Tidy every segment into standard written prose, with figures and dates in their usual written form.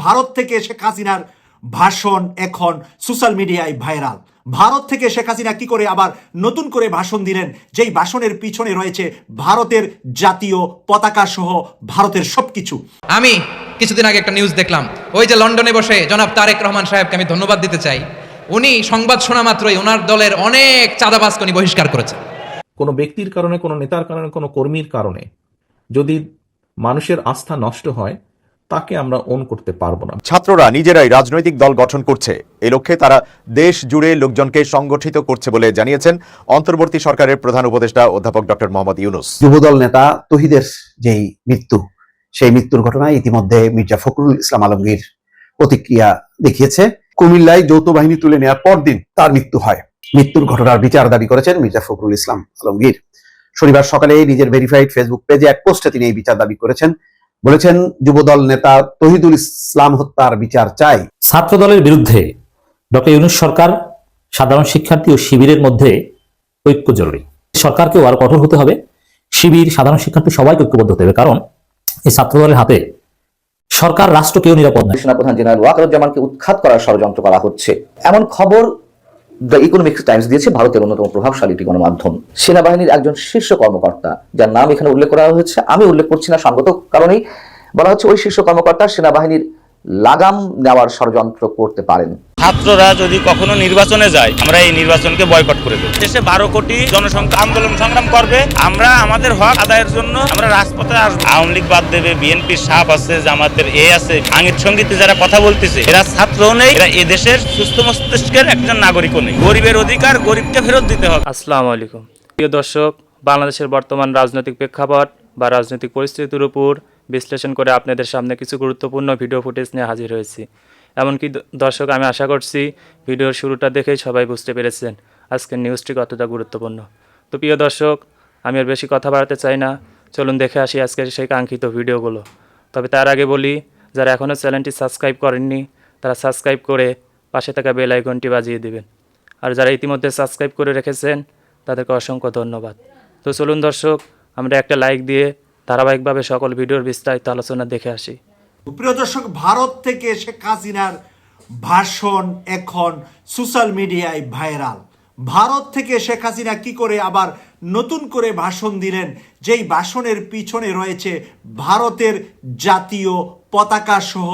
ভারত থেকে শেখ হাসিনার ভাষণ এখন সোশ্যাল মিডিয়ায় ভাইরাল। ভারত থেকে শেখ হাসিনা কি করে আবার নতুন করে ভাষণ দিলেন, যেই ভাষণের পিছনে রয়েছে ভারতের জাতীয় পতাকা সহ ভারতের সবকিছু। আমি কিছুদিন আগে একটা নিউজ দেখলাম, ওই যে লন্ডনে বসে জনাব তারেক রহমান সাহেবকে আমি ধন্যবাদ দিতে চাই, উনি সংবাদ শোনা মাত্রই ওনার দলের অনেক চাঁদাবাজকে উনি বহিষ্কার করেছেন। কোনো ব্যক্তির কারণে, কোনো নেতার কারণে, কোনো কর্মীর কারণে যদি মানুষের আস্থা নষ্ট হয়, তাকে আমরা ওন করতে পারবো না। ছাত্ররা নিজেরাই রাজনৈতিক দল গঠন করছে, এই লক্ষ্যে তারা দেশ জুড়ে লোকজনকে সংগঠিত করছে বলে জানিয়েছেন অন্তর্বর্তী সরকারের প্রধান উপদেষ্টা অধ্যাপক ডক্টর মোহাম্মদ ইউনূস। যুবদল নেতা তহিদের যেই মৃত্যু, সেই মৃত্যুর ঘটনায় ইতিমধ্যে মির্জা ফখরুল ইসলাম আলমগীর প্রতিক্রিয়া দেখিয়েছে। কুমিল্লায় যৌথ বাহিনী তুলে নেওয়ার পরদিন তার মৃত্যু হয়। মৃত্যুর ঘটনার বিচার দাবি করেছেন মির্জা ফখরুল ইসলাম আলমগীর। শনিবার সকালে নিজের ভেরিফাইড ফেসবুক পেজে এক পোস্টে তিনি এই বিচার দাবি করেছেন। বলেছেন, যুবদল নেতা তহিদুল ইসলাম হত্যার বিচার চাই। ছাত্র দলের বিরুদ্ধে ডক্টর ইউনূস সরকার, সাধারণ শিক্ষার্থী ও শিবিরের মধ্যে ঐক্য জরুরি। সরকারকেও আরো কঠোর হতে হবে, শিবির, সাধারণ শিক্ষার্থী সবাইকে ঐক্যবদ্ধ হতে হবে, কারণ এই ছাত্র দলের হাতে সরকার, রাষ্ট্র কেউ নিরাপদ নয়। সেনাপ্রধান জেনারেল ওয়াকারুজ্জামানকে উৎখাত করার ষড়যন্ত্র করা হচ্ছে, এমন খবর দ্য ইকোনমিক টাইমস দিয়েছে, ভারতের অন্যতম প্রভাবশালী একটি গণমাধ্যম। সেনাবাহিনীর একজন শীর্ষ কর্মকর্তা, যার নাম এখানে উল্লেখ করা হয়েছে, আমি উল্লেখ করছি না সঙ্গত কারণেই, বলা হচ্ছে ওই শীর্ষ কর্মকর্তা সেনাবাহিনীর লাগাম নেওয়ার ষড়যন্ত্র করতে পারেন। ছাত্ররা যদি কখনো নির্বাচনে যায়, আমরা এই নির্বাচনকে বয়কট করে দেব। দেশে 12 কোটি জনসংখ্যা আন্দোলন সংগ্রাম করবে, আমরা আমাদের হক আদায়ের জন্য আমরা রাজপথে আসবো। আওয়ামী লীগ বাদ দেবে, বিএনপির সাপ আছে, জামাতের আছে, আঙ্গিক সঙ্গীতে যারা কথা বলতেছে, এরা ছাত্রও নেই, এরা এই দেশের সুস্থ মস্তিষ্কের একজন নাগরিকও নেই। গরিবের অধিকার গরিবকে ফেরত দিতে হবে। আসসালামু আলাইকুম প্রিয় দর্শক, বাংলাদেশের বর্তমান রাজনৈতিক প্রেক্ষাপট বা রাজনৈতিক পরিস্থিতির উপর বিশ্লেষণ করে আপনাদের সামনে কিছু গুরুত্বপূর্ণ ভিডিও ফুটেজ নিয়ে হাজির হয়েছি। এমনকি দর্শক, আমি আশা করছি ভিডিওর শুরুটা দেখেই সবাই বুঝতে পেরেছেন আজকের নিউজটি কতটা গুরুত্বপূর্ণ। তো প্রিয় দর্শক, আমি আর বেশি কথা বাড়াতে চাই না, চলুন দেখে আসি আজকের সেই কাঙ্ক্ষিত ভিডিওগুলো। তবে তার আগে বলি, যারা এখনও চ্যানেলটি সাবস্ক্রাইব করেননি তারা সাবস্ক্রাইব করে পাশে থাকা বেল আইকনটি বাজিয়ে দেবেন, আর যারা ইতিমধ্যে সাবস্ক্রাইব করে রেখেছেন তাদেরকে অসংখ্য ধন্যবাদ। তো চলুন দর্শক, আমরা একটা লাইক দিয়ে ধারাবাহিকভাবে সকল ভিডিওর বিস্তারিত আলোচনা দেখে আসি। প্রিয় দর্শক, ভারত থেকে শেখ হাসিনার ভাষণ এখন সোশ্যাল মিডিয়ায় ভাইরাল। ভারত থেকে শেখ হাসিনা কি করে আবার নতুন করে ভাষণ দিলেন, যেই ভাষণের পিছনে রয়েছে ভারতের জাতীয় পতাকা সহ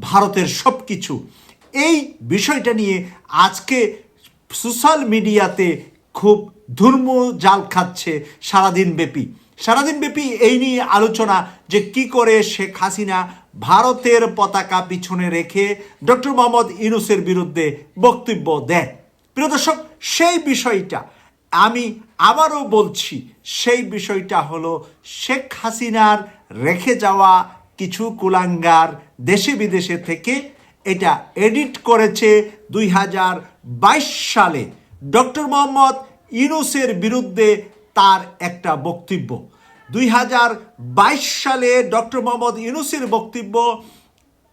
ভারতের সবকিছু। এই বিষয়টা নিয়ে আজকে সোশ্যাল মিডিয়াতে খুব ধুমজাল খাচ্ছে সারাদিন ব্যাপী এই নিয়ে আলোচনা, যে কি করে শেখ হাসিনা ভারতের পতাকা পিছনে রেখে ডক্টর মোহাম্মদ ইউনূসের বিরুদ্ধে বক্তব্য দেন। প্রিয় দর্শক, সেই বিষয়টা আমি আবারও বলছি, সেই বিষয়টা হলো শেখ হাসিনার রেখে যাওয়া কিছু কুলাঙ্গার দেশে বিদেশে থেকে এটা এডিট করেছে 2022 সালে ডক্টর মোহাম্মদ ইউনূসের বিরুদ্ধে তার একটা বক্তব্য। 2022 সালে ডক্টর মোহাম্মদ ইউনূসের বক্তব্য,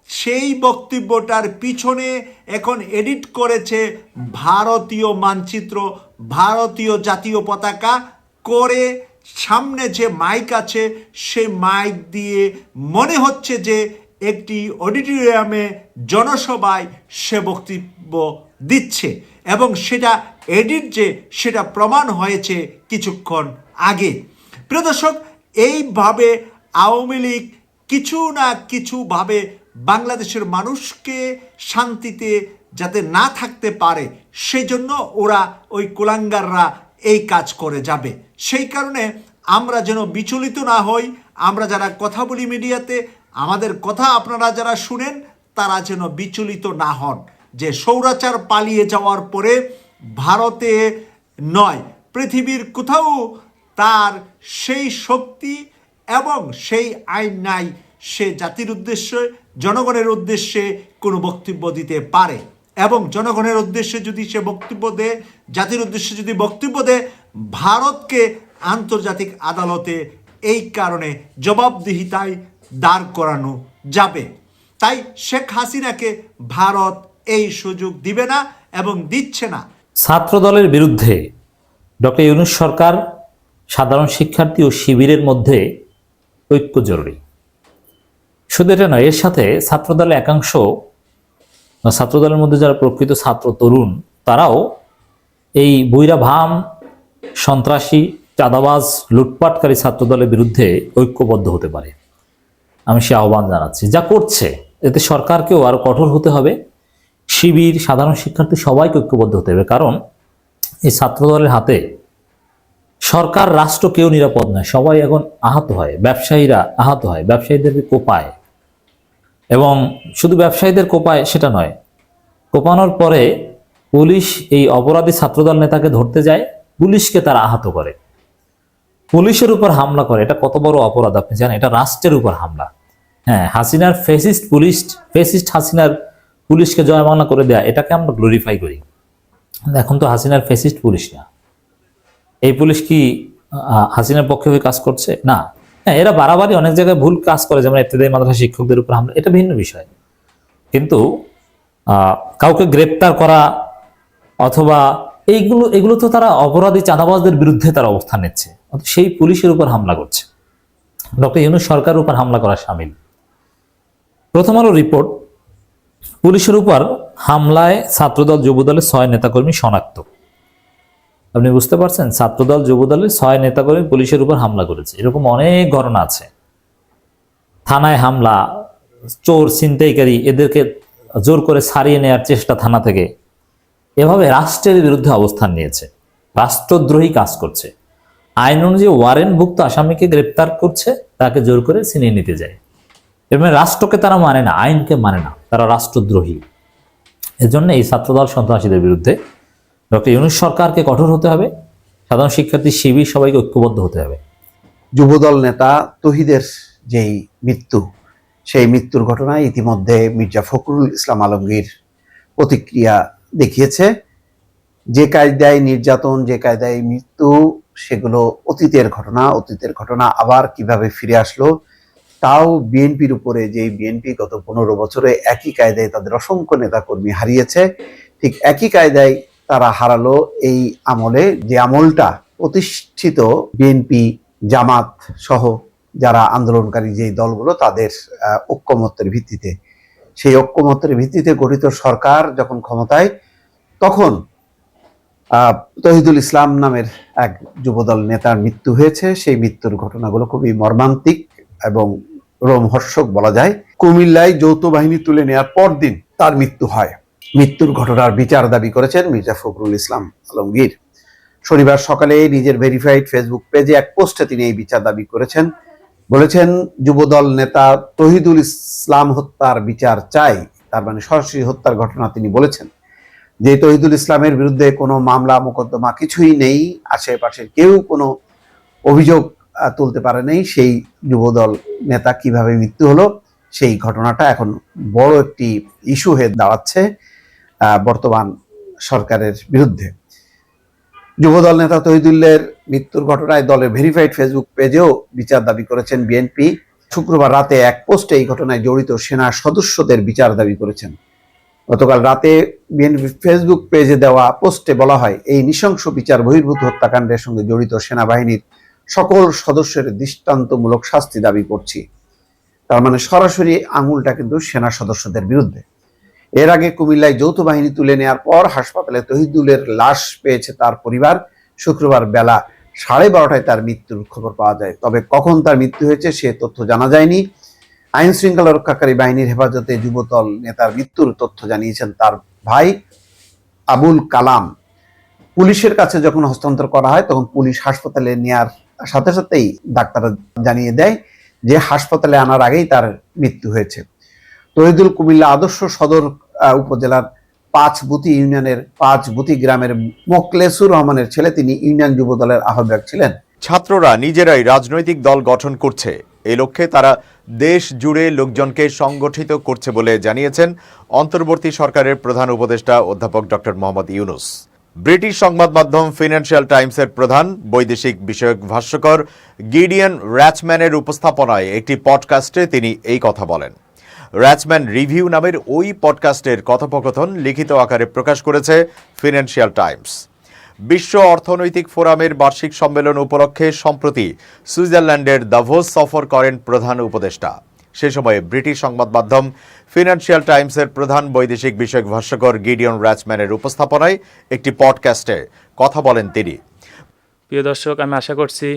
সেই বক্তব্যটার পিছনে এখন এডিট করেছে ভারতীয় মানচিত্র, ভারতীয় জাতীয় পতাকা করে, সামনে যে মাইক আছে সেই মাইক দিয়ে মনে হচ্ছে যে একটি অডিটোরিয়ামে জনসভায় সে বক্তব্য দিচ্ছে, এবং সেটা এডিট যে সেটা প্রমাণ হয়েছে কিছুক্ষণ আগে। প্রিয় দর্শক, এইভাবে আওয়ামী লীগ কিছু না কিছুভাবে বাংলাদেশের মানুষকে শান্তিতে যাতে না থাকতে পারে, সেই জন্য ওরা ওই কুলাঙ্গাররা এই কাজ করে যাবে। সেই কারণে আমরা যেন বিচলিত না হই, আমরা যারা কথা বলি মিডিয়াতে, আমাদের কথা আপনারা যারা শুনেন তারা যেন বিচলিত না হন, যে স্বৈরাচার পালিয়ে যাওয়ার পরে ভারতে নয় পৃথিবীর কোথাও তার সেই শক্তি এবং সেই আইন নাই, সে জাতির উদ্দেশ্যে, জনগণের উদ্দেশ্যে কোনো বক্তব্য দিতে পারে, এবং জনগণের উদ্দেশ্যে যদি সে বক্তব্য দেয়, জাতির উদ্দেশ্যে যদি বক্তব্য দেয়, ভারতকে আন্তর্জাতিক আদালতে এই কারণে জবাবদিহিতায় দাঁড় করানো যাবে। তাই শেখ হাসিনাকে ভারত এই সুযোগ দিবে না এবং দিচ্ছে না। ছাত্র দলের বিরুদ্ধে ডক্টর ইউনূস সরকার, সাধারণ শিক্ষার্থী ও শিবিরের মধ্যে ঐক্য জরুরি। শুধু এটা নয়, এর সাথে ছাত্রদলের একাংশ বা ছাত্রদলের মধ্যে যারা প্রকৃত ছাত্র তরুণ, তারাও এই বৈরা ভাম, সন্ত্রাসী, চাঁদাবাজ, লুটপাটকারী ছাত্রদলের বিরুদ্ধে ঐক্যবদ্ধ হতে পারে। আমি সে আহ্বান জানাচ্ছি। যা করছে এতে সরকারকেও আরো কঠোর হতে হবে, শিবির, সাধারণ শিক্ষার্থী সবাইকে ঐক্যবদ্ধ হতে হবে। কারণ এই ছাত্রদলের হাতে সরকার, রাষ্ট্র কেউ নিরাপদ নয়। সবাই এখন আহত হয়, ব্যবসায়ীরা আহত হয়, ব্যবসায়ীদেরকে কোপায়, এবং শুধু ব্যবসায়ীদের কোপায় সেটা নয়, কোপানোর পরে পুলিশ এই অপরাধী ছাত্রদল নেতাকে ধরতে যায়, পুলিশকে তারা আহত করে, পুলিশের উপর হামলা করে। এটা কত বড় অপরাধ আপনি জানেন? এটা রাষ্ট্রের উপর হামলা। হ্যাঁ, হাসিনার ফেসিস্ট হাসিনার পুলিশকে জয়মানা করে দেয়া, এটাকে আমরা গ্লোরিফাই করি। এখন তো হাসিনার ফেসিস্ট পুলিশ না। এই পুলিশ কি হাসিনার পক্ষে হয়ে কাজ করছে? না। হ্যাঁ, এরা বাড়াবাড়ি অনেক জায়গায় ভুল কাজ করে, যেমন ইবতেদায়ী মাদ্রাসা শিক্ষকদের উপর হামলা, এটা ভিন্ন বিষয়। কিন্তু কাউকে গ্রেপ্তার করা অথবা এগুলো তো তারা অপরাধী চাঁদাবাজদের বিরুদ্ধে তারা অবস্থান নিচ্ছে, সেই পুলিশের উপর হামলা করছে। ডক্টর ইউনূস সরকারের উপর হামলা করা শামিল। প্রথম আলো রিপোর্ট, পুলিশের উপর হামলায় ছাত্রদল যুবদলের 6 নেতাকর্মী শনাক্ত। আপনি বুঝতে পারছেন? ছাত্রদল যুবদলের 6 নেতাকর্মী পুলিশের উপর হামলা করেছে। এরকম অনেক ঘটনা আছে। থানায় হামলা, চোর, ছিনতাইকারী, এদেরকে জোর করে ছাড়িয়ে নেওয়ার চেষ্টা থানা থেকে, এভাবে রাষ্ট্রের বিরুদ্ধে অবস্থান নিয়েছে, রাষ্ট্রদ্রোহী কাজ করছে। আইন অনুযায়ী ওয়ারেন্টভুক্ত আসামিকে গ্রেপ্তার করছে, তাকে জোর করে ছিনিয়ে নিতে যায়। এর মানে রাষ্ট্রকে তারা মানে না, আইনকে মানে না, তারা রাষ্ট্রদ্রোহী। এজন্য এই ছাত্রদল সন্ত্রাসীদের বিরুদ্ধে ডক্টর ইউনূস সরকারকে কঠোর হতে হবে, সাধারণ শিক্ষার্থী, শিবির সবাইকে ঐক্যবদ্ধ হতে হবে। যুবদল নেতা তহিদের যেই মৃত্যু, সেই মৃত্যুর ঘটনায় ইতিমধ্যে মির্জা ফখরুল ইসলাম আলমগীর প্রতিক্রিয়া দেখিয়েছে। যে কায়দায় নির্যাতন, যে কায়দায় মৃত্যু, সেগুলো অতীতের ঘটনা আবার কিভাবে ফিরে আসলো, তাও বিএনপির উপরে, যে বিএনপি গত 15 বছরে একই কায়দায় তাদের অসংখ্য নেতাকর্মী হারিয়েছে, ঠিক একই কায়দায় তারা হারালো এই আমলে, যে আমলটা প্রতিষ্ঠিত বিএনপি, জামাত সহ যারা আন্দোলনকারী যে দলগুলো, তাদের ঐক্যমত্যের ভিত্তিতে, সেই ঐক্যমত্যের ভিত্তিতে গঠিত সরকার যখন ক্ষমতায়, তখন তহিদুল ইসলাম নামের এক যুবদল নেতার মৃত্যু হয়েছে। সেই মৃত্যুর ঘটনাগুলো খুবই মর্মান্তিক এবং রোমহর্ষক বলা যায়। কুমিল্লায় যৌথ বাহিনী তুলে নেওয়ার পরদিন তার মৃত্যু হয়। মৃত্যুর ঘটনার বিচার দাবি করেছেন মির্জা ফখরুল ইসলাম আলমগীর। শনিবার সকালে নিজের ভেরিফাইড ফেসবুক পেজে এক পোস্টে তিনি এই বিচার দাবি করেছেন। বলেছেন, যুবদল নেতা তহিদুল ইসলাম হত্যার বিচার চাই। তার মানে সরাসরি হত্যার ঘটনা তিনি বলেছেন। যে তহিদুল ইসলামের বিরুদ্ধে কোনো মামলা মোকদ্দমা কিছুই নেই, আশেপাশের কেউ কোনো অভিযোগ তুলতে পারে নেই, সেই যুবদল নেতা কিভাবে মৃত্যু হলো, সেই ঘটনাটা এখন বড় একটি ইস্যু হয়ে দাঁড়াচ্ছে বর্তমান সরকারের বিরুদ্ধে। যুবদল নেতা তহিদুলের মৃত্যুর ঘটনায় দলের ভেরিফাইড ফেসবুক পেজেও বিচার দাবি করেছেন বিএনপি। শুক্রবার রাতে এক পোস্টে এই ঘটনায় জড়িত সেনা সদস্যদের বিচার দাবি করেছেন। গতকাল রাতে বিএনপি ফেসবুক পেজে দেওয়া পোস্টে বলা হয়, এই নৃশংস বিচার বহির্ভূত হত্যাকাণ্ডের সঙ্গে জড়িত সেনাবাহিনীর সকল সদস্যের দৃষ্টান্তমূলক শাস্তি দাবি করছি। তার মানে সরাসরি আঙুলটা কিন্তু সেনা সদস্যদের বিরুদ্ধে। এর আগে কুমিল্লায় যৌথ বাহিনী তুলে নেওয়ার পর হাসপাতালে তহিদুলের লাশ পেয়েছে তার পরিবার। শুক্রবার বেলা 12:30টায় তার মৃত্যুর খবর পাওয়া যায়। তবে কখন তার মৃত্যু হয়েছে সে তথ্য জানা যায়নি। আইন শৃঙ্খলা রক্ষাকারী বাহিনীর হেফাজতে যুবদল নেতার মৃত্যুর তথ্য জানিয়েছেন তার ভাই আবুল কালাম। পুলিশের কাছে যখন হস্তান্তর করা হয়, তখন পুলিশ হাসপাতালে নেয়ার সাথে সাথেই ডাক্তাররা জানিয়ে দেয় যে হাসপাতালে আনার আগেই তার মৃত্যু হয়েছে। তহিদুল কুমিল্লা আদর্শ সদর উপজেলার 5 বুতি ইউনিয়নের 5 বুতি গ্রামের মোকলেসুর রহমানের ছেলে। তিনি ইউনিয়ন যুবদলের আহ্বায়ক ছিলেন। ছাত্ররা নিজেরাই রাজনৈতিক দল গঠন করছে, এই লক্ষ্যে তারা দেশ জুড়ে লোকজনকে সংগঠিত করছে বলে জানিয়েছেন অন্তর্বর্তী সরকারের প্রধান উপদেষ্টা অধ্যাপক ডক্টর মোহাম্মদ ইউনূস। ব্রিটিশ সংবাদ মাধ্যম ফিনান্সিয়াল টাইমসের প্রধান বৈদেশিক বিষয়ক ভাষ্যকর গিডিয়ন র্যাচম্যানের উপস্থাপনায় একটি পডকাস্টে তিনি এই কথা বলেন। র্যাচম্যান রিভিউ নামের ওই পডকাস্টের কথোপকথন লিখিত আকারে প্রকাশ করেছে ফিনান্সিয়াল টাইমস। বিশ্ব অর্থনৈতিক ফোরামের বার্ষিক সম্মেলন উপলক্ষে সম্প্রতি সুইজারল্যান্ডের দাভোস সফর করেন প্রধান উপদেষ্টা। সে সময় ব্রিটিশ সংবাদ মাধ্যম ফিনান্সিয়াল টাইমসের প্রধান বৈদেশিক বিষয়ক ভাষ্যকর গিডিয়ন র্যাচম্যানের উপস্থাপনায় একটি পডকাস্টে কথা বলেন তিনি। প্রিয় দর্শক, আমি আশা করছি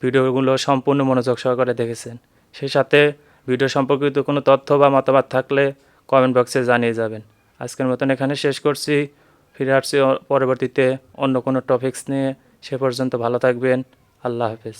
ভিডিওগুলো সম্পূর্ণ মনোযোগ সহকারে দেখেছেন। সেই সাথে ভিডিও সম্পর্কিত কোনো তথ্য বা মতামত থাকলে কমেন্ট বক্সে জানিয়ে যাবেন। আজকের মতন এখানে শেষ করছি। ফিরে আসছি পরবর্তীতে অন্য কোনো টপিকস নিয়ে। সে পর্যন্ত ভালো থাকবেন। আল্লাহ হাফেজ।